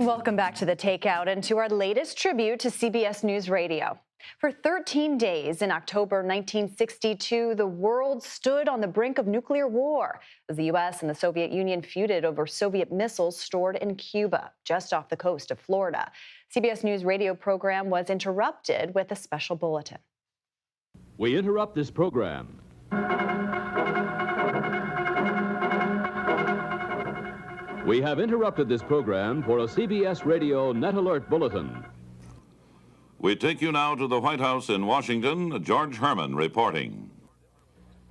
Welcome back to The Takeout and to our latest tribute to CBS News Radio. For 13 days in October 1962, the world stood on the brink of nuclear war as the U.S. and the Soviet Union feuded over Soviet missiles stored in Cuba, just off the coast of Florida. CBS News Radio program was interrupted with a special bulletin. We interrupt this program. We have interrupted this program for a CBS Radio Net Alert Bulletin. We take you now to the White House in Washington. George Herman reporting.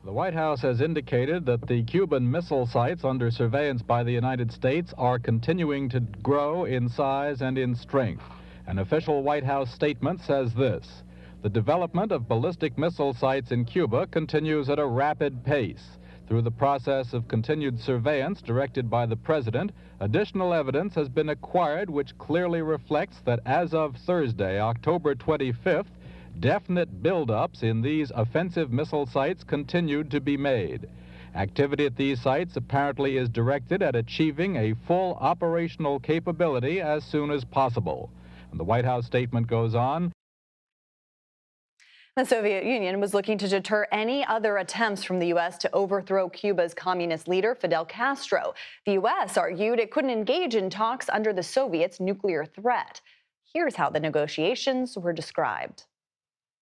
The White House has indicated that the Cuban missile sites under surveillance by the United States are continuing to grow in size and in strength. An official White House statement says this: the development of ballistic missile sites in Cuba continues at a rapid pace. Through the process of continued surveillance directed by the President, additional evidence has been acquired which clearly reflects that as of Thursday, October 25th, definite buildups in these offensive missile sites continued to be made. Activity at these sites apparently is directed at achieving a full operational capability as soon as possible. And the White House statement goes on. The Soviet Union was looking to deter any other attempts from the U.S. to overthrow Cuba's communist leader, Fidel Castro. The U.S. argued it couldn't engage in talks under the Soviets' nuclear threat. Here's how the negotiations were described.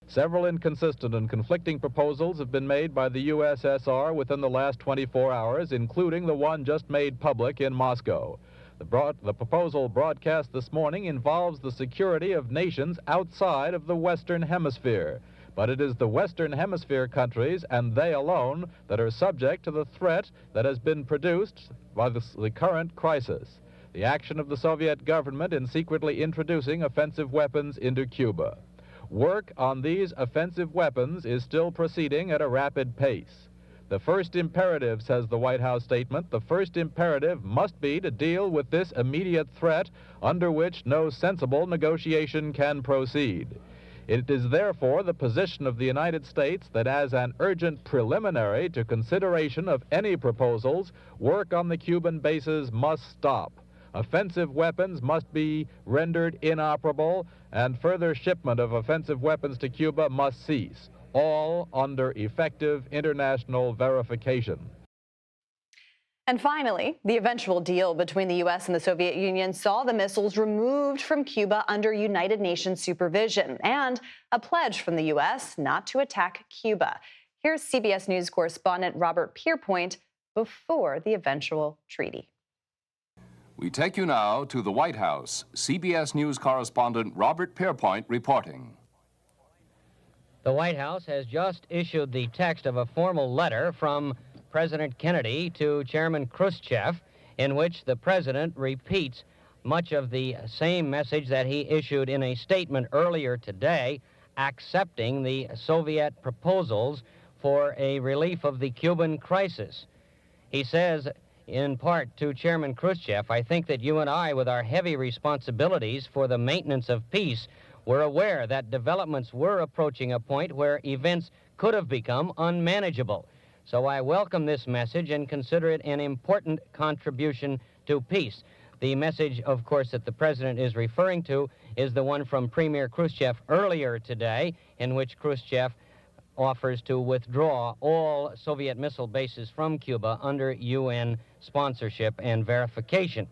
Several inconsistent and conflicting proposals have been made by the USSR within the last 24 hours, including the one just made public in Moscow. The proposal broadcast this morning involves the security of nations outside of the Western Hemisphere. But it is the Western Hemisphere countries, and they alone, that are subject to the threat that has been produced by the current crisis, the action of the Soviet government in secretly introducing offensive weapons into Cuba. Work on these offensive weapons is still proceeding at a rapid pace. The first imperative, says the White House statement, the first imperative must be to deal with this immediate threat under which no sensible negotiation can proceed. It is therefore the position of the United States that as an urgent preliminary to consideration of any proposals, work on the Cuban bases must stop. Offensive weapons must be rendered inoperable, and further shipment of offensive weapons to Cuba must cease, all under effective international verification. And finally, the eventual deal between the U.S. and the Soviet Union saw the missiles removed from Cuba under United Nations supervision and a pledge from the U.S. not to attack Cuba. Here's CBS News correspondent Robert Pierpoint before the eventual treaty. We take you now to the White House. CBS News correspondent Robert Pierpoint reporting. The White House has just issued the text of a formal letter from President Kennedy to Chairman Khrushchev, in which the president repeats much of the same message that he issued in a statement earlier today, accepting the Soviet proposals for a relief of the Cuban crisis. He says, in part to Chairman Khrushchev, I think that you and I, with our heavy responsibilities for the maintenance of peace, were aware that developments were approaching a point where events could have become unmanageable. So I welcome this message and consider it an important contribution to peace. The message, of course, that the president is referring to is the one from Premier Khrushchev earlier today, in which Khrushchev offers to withdraw all Soviet missile bases from Cuba under UN sponsorship and verification.